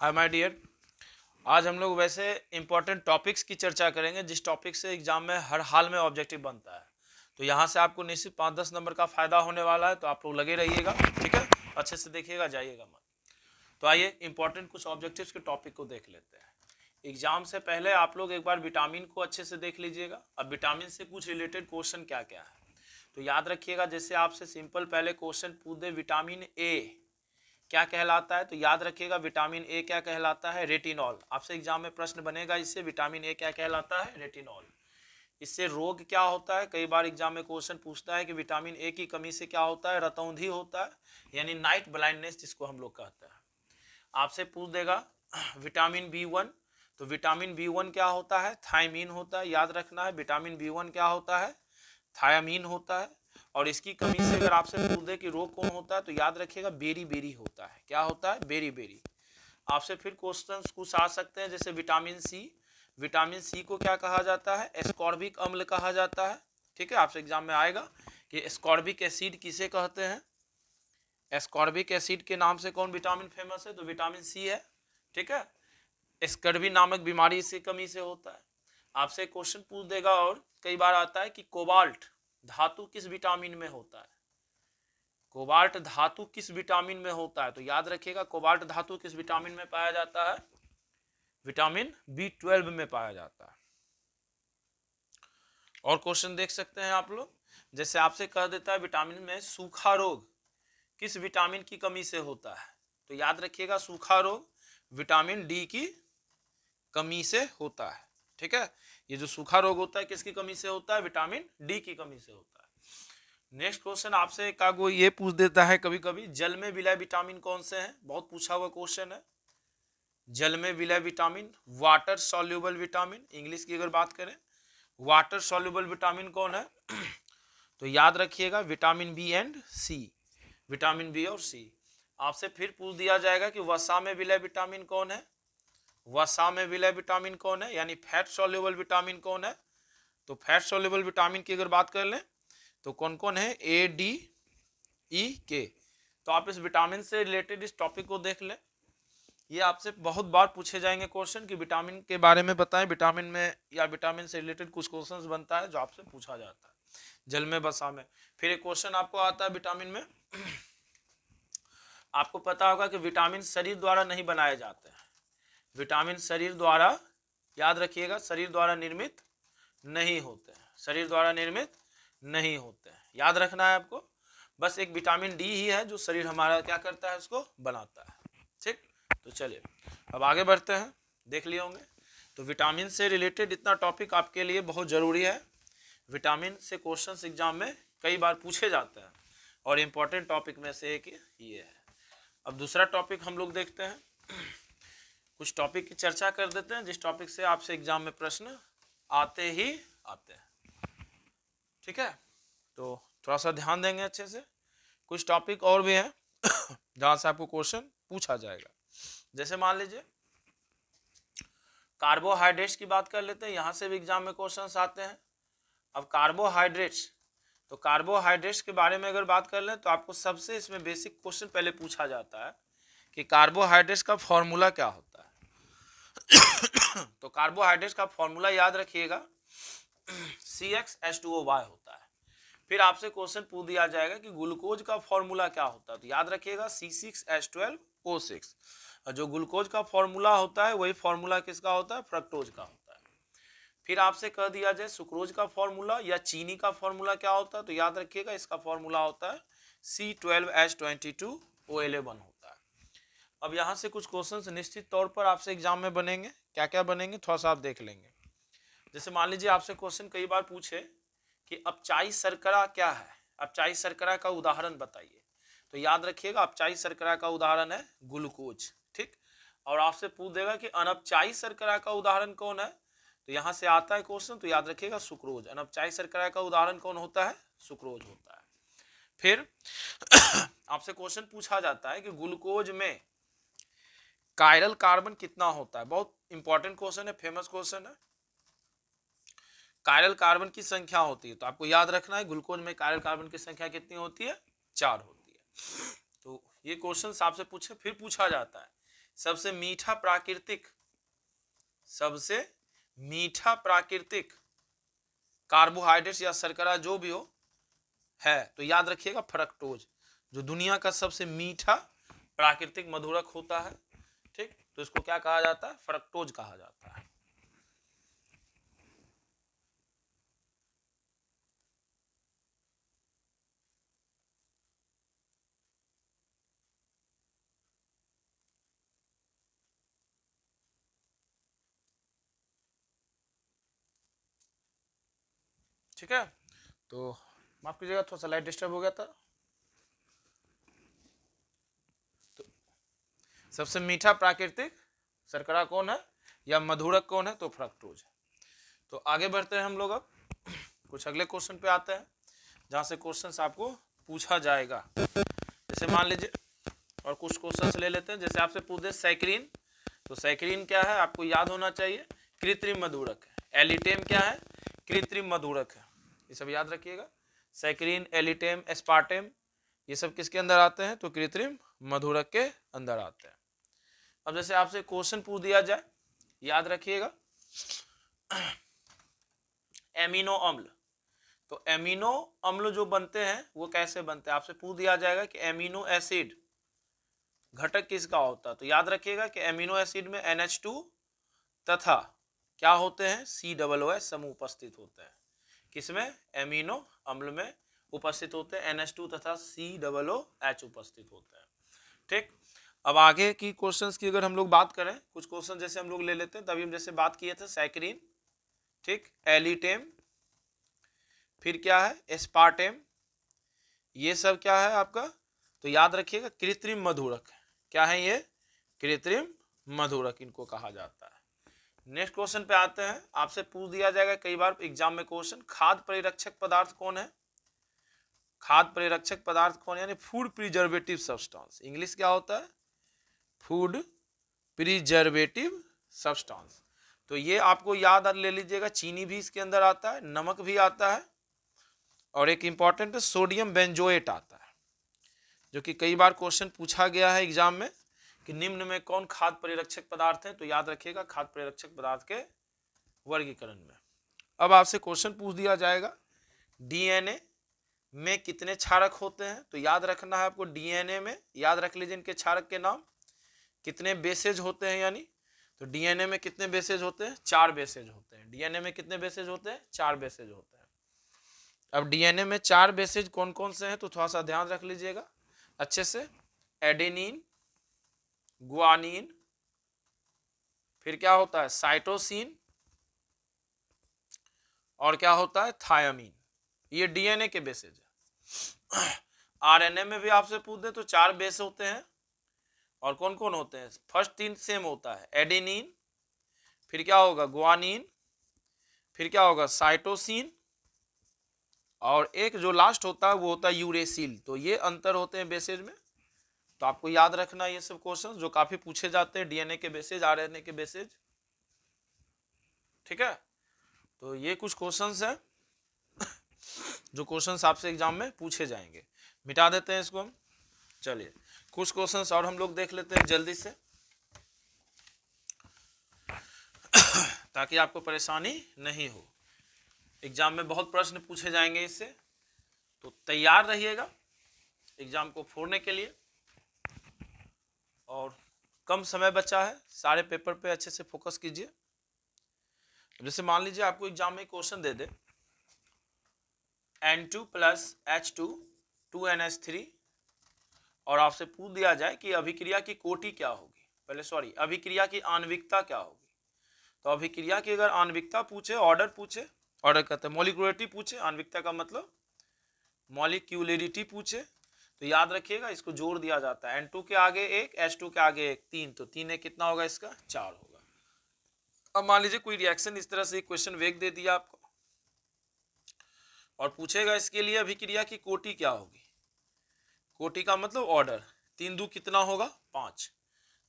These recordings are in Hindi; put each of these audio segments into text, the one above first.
Hi my dear. आज हम लोग वैसे इंपॉर्टेंट टॉपिक्स की चर्चा करेंगे जिस टॉपिक से एग्जाम में हर हाल में ऑब्जेक्टिव बनता है। तो यहाँ से आपको निश्चित 5-10 नंबर का फायदा होने वाला है, तो आप लोग लगे रहिएगा। ठीक है, अच्छे से देखिएगा, जाइएगा मत। तो आइए इंपॉर्टेंट कुछ ऑब्जेक्टिव्स के टॉपिक को देख लेते हैं। एग्जाम से पहले आप लोग एक बार विटामिन को अच्छे से देख लीजिएगा। अब विटामिन से कुछ रिलेटेड क्वेश्चन क्या क्या है तो याद रखिएगा। जैसे आपसे सिंपल पहले क्वेश्चन पूछ दे विटामिन ए क्या कहलाता है, तो याद रखिएगा विटामिन ए क्या कहलाता है, रेटिनॉल। आपसे एग्जाम में प्रश्न बनेगा इससे, विटामिन ए क्या कहलाता है, रेटिनॉल। इससे रोग क्या होता है, कई बार एग्जाम में क्वेश्चन पूछता है कि विटामिन ए की कमी से क्या होता है, रतौंधी होता है, यानी नाइट ब्लाइंडनेस जिसको हम लोग कहते हैं। आपसे पूछ देगा विटामिन बी 1, तो विटामिन बी 1 क्या होता है, थायमीन होता है। याद रखना है विटामिन बी 1 क्या होता है, थायमीन होता है। और इसकी कमी से अगर आपसे पूछ दे कि रोग कौन होता है, तो याद रखिएगा बेरी बेरी होता है। क्या होता है, बेरी बेरी। आपसे फिर क्वेश्चंस कुछ आ सकते हैं, जैसे विटामिन सी। विटामिन सी को क्या कहा जाता है, एस्कॉर्बिक अम्ल कहा जाता है। ठीक है, आपसे एग्जाम में आएगा कि एस्कॉर्बिक एसिड किसे कहते हैं। एस्कॉर्बिक एसिड के नाम से कौन विटामिन फेमस है, तो विटामिन सी है। ठीक है, स्कर्वी नामक बीमारी इसकी कमी से होता है। आपसे क्वेश्चन पूछ देगा, और कई बार आता है कि कोबाल्ट धातु किस विटामिन में होता है। कोबाल्ट धातु किस विटामिन में होता है, तो याद रखिएगा कोबाल्ट धातु किस विटामिन में पाया जाता है, विटामिन B12 में पाया जाता है। और क्वेश्चन देख सकते हैं आप लोग, जैसे आपसे कह देता है विटामिन में सूखा रोग किस विटामिन की कमी से होता है, तो याद रखिएगा सूखा रोग विटामिन डी की कमी से होता है। ठीक है, ये जो सूखा रोग होता है किसकी कमी से होता है, विटामिन डी की कमी से होता है। नेक्स्ट क्वेश्चन आपसे कागो ये पूछ देता है कभी कभी, जल में विलय विटामिन कौन से हैं, बहुत पूछा हुआ क्वेश्चन है। जल में विलय vitamin, water soluble vitamin, English की अगर बात करें वाटर सॉल्युबल विटामिन कौन है तो याद रखिएगा vitamin B and C, vitamin B और सी। आपसे फिर पूछ दिया जाएगा कि वसा में विलय विटामिन कौन है, वसा में विलय विटामिन कौन है, यानी फैट सॉल्युबल विटामिन कौन है। तो फैट सॉल्युबल विटामिन की अगर बात कर लें तो कौन कौन है, ए डी ई के। तो आप इस विटामिन से रिलेटेड इस टॉपिक को देख लें। ये आपसे बहुत बार पूछे जाएंगे क्वेश्चन कि विटामिन के बारे में बताएं, विटामिन में या विटामिन से रिलेटेड कुछ क्वेश्चंस बनता है जो आपसे पूछा जाता है जल में बसा में। फिर एक क्वेश्चन आपको आता है विटामिन में, आपको पता होगा कि विटामिन शरीर द्वारा नहीं बनाए जाते हैं। विटामिन शरीर द्वारा, याद रखिएगा शरीर द्वारा निर्मित नहीं होते हैं, शरीर द्वारा निर्मित नहीं होते हैं, याद रखना है आपको। बस एक विटामिन डी ही है जो शरीर हमारा क्या करता है, उसको बनाता है। ठीक, तो चलिए अब आगे बढ़ते हैं, देख लिए होंगे। तो विटामिन से रिलेटेड इतना टॉपिक आपके लिए बहुत जरूरी है। विटामिन से क्वेश्चंस एग्जाम में कई बार पूछे जाते हैं और इंपॉर्टेंट टॉपिक में से एक ये है। अब दूसरा टॉपिक हम लोग देखते हैं, कुछ टॉपिक की चर्चा कर देते हैं जिस टॉपिक से आपसे एग्जाम में प्रश्न आते ही आते हैं। ठीक है, तो थोड़ा सा ध्यान देंगे अच्छे से। कुछ टॉपिक और भी हैं जहां से आपको क्वेश्चन पूछा जाएगा। जैसे मान लीजिए कार्बोहाइड्रेट्स की बात कर लेते हैं, यहां से भी एग्जाम में क्वेश्चंस आते हैं। अब कार्बोहाइड्रेट्स, तो कार्बोहाइड्रेट्स के बारे में अगर बात कर लें तो आपको सबसे इसमें बेसिक क्वेश्चन पहले पूछा जाता है कि कार्बोहाइड्रेट्स का फॉर्मूला क्या होता है। तो कार्बोहाइड्रेट्स का फॉर्मूला याद रखिएगा CxH2O होता है। फिर आपसे क्वेश्चन पूछ दिया जाएगा कि ग्लूकोज का फॉर्मूला क्या होता है, तो याद रखिएगा C6H12O6। और जो ग्लूकोज का फॉर्मूला होता है वही फॉर्मूला किसका होता है, फ्रक्टोज का होता है। फिर आपसे कह दिया जाए सुक्रोज का फॉर्मूला या चीनी का फॉर्मूला क्या होता है, तो याद रखिएगा इसका फॉर्मूला होता है C12H22O11 होता है। अब यहाँ से कुछ क्वेश्चंस निश्चित तौर पर आपसे एग्जाम में बनेंगे, क्या क्या बनेंगे थोड़ा सा आप देख लेंगे। जैसे मान लीजिए आपसे क्वेश्चन कई बार पूछे कि अपचाई शर्करा क्या है, अपचाई शर्करा का उदाहरण बताइए, तो याद रखिएगा अपचाई शर्करा का उदाहरण है ग्लूकोज। ठीक, और आपसे पूछ देगा कि अनपचाई शर्करा का उदाहरण कौन है, तो यहां से आता है क्वेश्चन, तो याद रखिएगा सुक्रोज। अनपचाई शर्करा का उदाहरण कौन होता है, सुक्रोज होता है। फिर आपसे क्वेश्चन पूछा जाता है कि ग्लूकोज में कायरल कार्बन कितना होता है, बहुत इंपॉर्टेंट क्वेश्चन है, फेमस क्वेश्चन है। कायरल कार्बन की संख्या होती है, तो आपको याद रखना है ग्लूकोज में कायरल कार्बन की संख्या कितनी होती है, 4 होती है। तो ये क्वेश्चन आपसे पूछे। फिर पूछा जाता है सबसे मीठा प्राकृतिक कार्बोहाइड्रेट या शर्करा जो भी हो है, तो याद रखिएगा फ्रक्टोज, जो दुनिया का सबसे मीठा प्राकृतिक मधुरक होता है। ठीक, तो इसको क्या कहा जाता है? फ्रक्टोज कहा जाता है। ठीक है, तो माफ कीजिएगा, थोड़ा सा लाइट डिस्टर्ब हो गया था। तो सबसे मीठा प्राकृतिक शर्करा कौन है या मधुरक कौन है? तो फ्रक्टोज। तो आगे बढ़ते हैं हम लोग, अब कुछ अगले क्वेश्चन पे आते हैं, जहां से क्वेश्चंस आपको पूछा जाएगा। जैसे मान लीजिए, और कुछ क्वेश्चंस ले लेते हैं। जैसे आपसे पूछ दे सैकरीन, तो सैकरीन क्या है? आपको याद होना चाहिए, कृत्रिम मधुरक है। एलिटेम क्या है? कृत्रिम मधुरक है। ये सब याद रखिएगा। सैकरीन, एलिटेम, एस्पार्टेम, ये सब किसके अंदर आते हैं? तो कृत्रिम मधुरक के अंदर आते हैं। अब जैसे आपसे क्वेश्चन पूछ दिया जाए, याद रखिएगा, एमिनो अम्ल, तो एमिनो अम्ल जो बनते हैं वो कैसे बनते हैं? आपसे पूछ दिया जाएगा कि एमिनो एसिड घटक किसका होता है, तो याद रखिएगा कि एमिनो एसिड में NH2 तथा क्या होते हैं? COOH समूह उपस्थित होते हैं। किसमें? एमिनो अम्ल में उपस्थित होते हैं NH2 तथा COOH उपस्थित होते हैं। ठीक, अब आगे की क्वेश्चंस की अगर हम लोग बात करें, कुछ क्वेश्चन जैसे हम लोग ले लेते हैं, तभी हम जैसे बात किए थे सैकरीन, ठीक, एलिटेम, फिर क्या है? एस्पार्टेम, ये सब क्या है आपका? तो याद रखिएगा कृत्रिम मधुरक। क्या है ये? कृत्रिम मधुरक इनको कहा जाता है। नेक्स्ट क्वेश्चन पे आते हैं। आपसे पूछ दिया जाएगा कई बार एग्जाम में क्वेश्चन, खाद्य परिरक्षक पदार्थ कौन है? खाद्य परिरक्षक पदार्थ कौन, यानी फूड प्रिजर्वेटिव सब्सटेंस। इंग्लिश क्या होता है? Food preservative substance. तो ये आपको याद ले लीजिएगा, चीनी भी इसके अंदर आता है, नमक भी आता है, और एक इंपॉर्टेंट सोडियम बेंजोएट आता है, जो कि कई बार क्वेश्चन पूछा गया है एग्जाम में कि निम्न में कौन खाद्य परिरक्षक पदार्थ है? तो याद रखिएगा खाद्य परिरक्षक पदार्थ के वर्गीकरण में। अब आपसे क्वेश्चन पूछ दिया जाएगा, डीएनए में कितने क्षारक होते हैं? तो याद रखना है आपको, डीएनए में याद रख लीजिए इनके क्षारक के नाम, कितने बेसेज होते हैं, यानी तो डीएनए में कितने बेसेज होते हैं? 4 बेसेज होते हैं। डीएनए में कितने बेसेज होते हैं? 4 बेसेज होते हैं। अब डीएनए में 4 बेसेज कौन कौन से हैं? तो थोड़ा सा ध्यान रख लीजिएगा अच्छे से। एडेनिन, गुआनिन, फिर क्या होता है? साइटोसिन, और क्या होता है? थायामीन। ये डीएनए के बेसेज है। आरएनए में भी आपसे पूछ दे तो 4 बेस होते हैं, और कौन कौन होते हैं? फर्स्ट 3 सेम होता है, एडेनिन, फिर क्या होगा? गुआनिन, फिर क्या होगा? साइटोसिन, और एक जो लास्ट होता है वो होता है यूरेसिल। तो ये अंतर होते हैं बेसेज में। तो आपको याद रखना ये सब क्वेश्चन जो काफी पूछे जाते हैं, डीएनए के बेसेज, आरएनए के बेसेज। ठीक है, तो ये कुछ क्वेश्चंस हैं जो क्वेश्चंस आपसे एग्जाम में पूछे जाएंगे। मिटा देते हैं इसको हम। चलिए कुछ क्वेश्चंस और हम लोग देख लेते हैं जल्दी से, ताकि आपको परेशानी नहीं हो। एग्जाम में बहुत प्रश्न पूछे जाएंगे इससे, तो तैयार रहिएगा एग्जाम को फोड़ने के लिए। और कम समय बचा है, सारे पेपर पे अच्छे से फोकस कीजिए। जैसे मान लीजिए आपको एग्जाम में क्वेश्चन दे दे, N2 + H2 2NH3, और आपसे पूछ दिया जाए कि अभिक्रिया की कोटि क्या होगी, पहले सॉरी अभिक्रिया की आणविकता क्या होगी। तो अभिक्रिया की अगर आणविकता पूछे, ऑर्डर पूछे, ऑर्डर कहते हैं मॉलिक्यूलरिटी पूछे, आणविकता का मतलब मॉलिक्यूलरिटी पूछे, तो याद रखिएगा इसको जोड़ दिया जाता है। N2 के आगे 1, H2 के आगे 1, 3, तो 3 कितना होगा इसका? 4 होगा। अब मान लीजिए कोई रिएक्शन इस तरह से क्वेश्चन वेग दे दिया आपको, और पूछेगा इसके लिए अभिक्रिया की कोटि क्या होगी। कोटि का मतलब ऑर्डर, 3 दू कितना होगा? 5।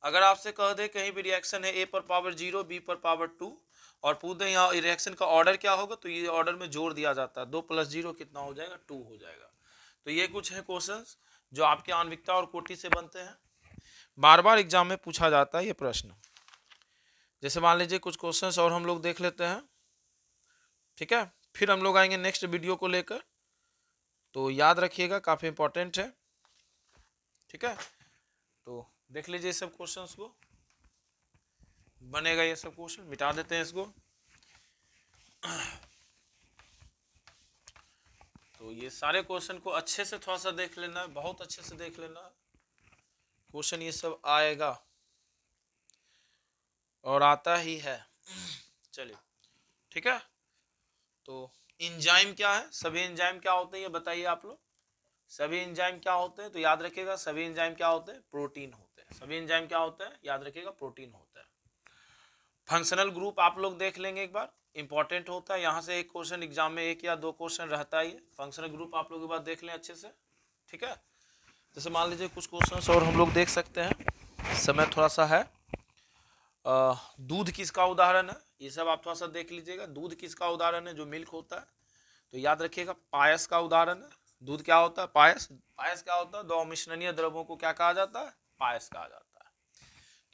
अगर आपसे कह दे कहीं भी रिएक्शन है A पर पावर 0, B पर पावर 2, और पूछ दे यहाँ रिएक्शन का ऑर्डर क्या होगा, तो ये ऑर्डर में जोड़ दिया जाता है। 2 + 0 कितना हो जाएगा? 2 हो जाएगा। तो ये कुछ है क्वेश्चंस जो आपके आणविकता और कोटि से बनते हैं। बार बार एग्जाम में पूछा जाता है ये प्रश्न। जैसे मान लीजिए कुछ क्वेश्चंस और हम लोग देख लेते हैं, ठीक है, फिर हम लोग आएंगे नेक्स्ट वीडियो को लेकर। तो याद रखिएगा, काफी इंपॉर्टेंट है, ठीक है। तो देख लीजिए सब क्वेश्चंस को, बनेगा ये सब क्वेश्चन, मिटा देते हैं इसको। तो ये सारे क्वेश्चन को अच्छे से थोड़ा सा देख लेना है, बहुत अच्छे से देख लेना है। क्वेश्चन ये सब आएगा और आता ही है। चलिए, ठीक है। तो एंजाइम क्या है, सभी एंजाइम क्या होते हैं ये बताइए आप लोग। सभी एंजाइम क्या होते हैं, तो याद रखिएगा सभी एंजाइम क्या होते हैं, प्रोटीन होते हैं। सभी एंजाइम क्या होते हैं, याद रखिएगा प्रोटीन होता है। फंक्शनल ग्रुप आप लोग देख लेंगे एक बार, इंपॉर्टेंट होता है, यहाँ से एक क्वेश्चन एग्जाम में एक या दो क्वेश्चन रहता ही है। फंक्शनल ग्रुप आप लोग एक बार देख लें अच्छे से, ठीक है। जैसे मान लीजिए कुछ क्वेश्चंस और हम लोग देख सकते हैं, समय थोड़ा सा है। दूध किसका उदाहरण है, ये सब आप थोड़ा सा देख लीजिएगा। दूध किसका उदाहरण है, जो मिल्क होता है, तो याद रखिएगा पायस का उदाहरण है। दूध क्या होता है, पायस। पायस क्या होता है, दो अमिश्रणीय द्रव्यों को क्या कहा जाता है, पायस कहा जाता है।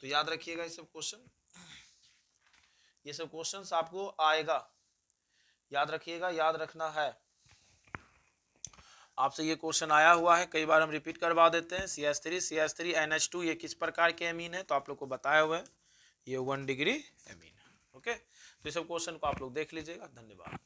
तो याद रखिएगा ये सब क्वेश्चन, ये सब क्वेश्चंस आपको आएगा, याद रखिएगा, याद रखना है। आपसे ये क्वेश्चन आया हुआ है, कई बार हम रिपीट करवा देते हैं। CH3 NH2 ये किस प्रकार के एमीन है, तो आप लोग को बताया हुआ है ये 1 डिग्री एमीन है। ओके, तो ये सब क्वेश्चन को आप लोग देख लीजिएगा। धन्यवाद।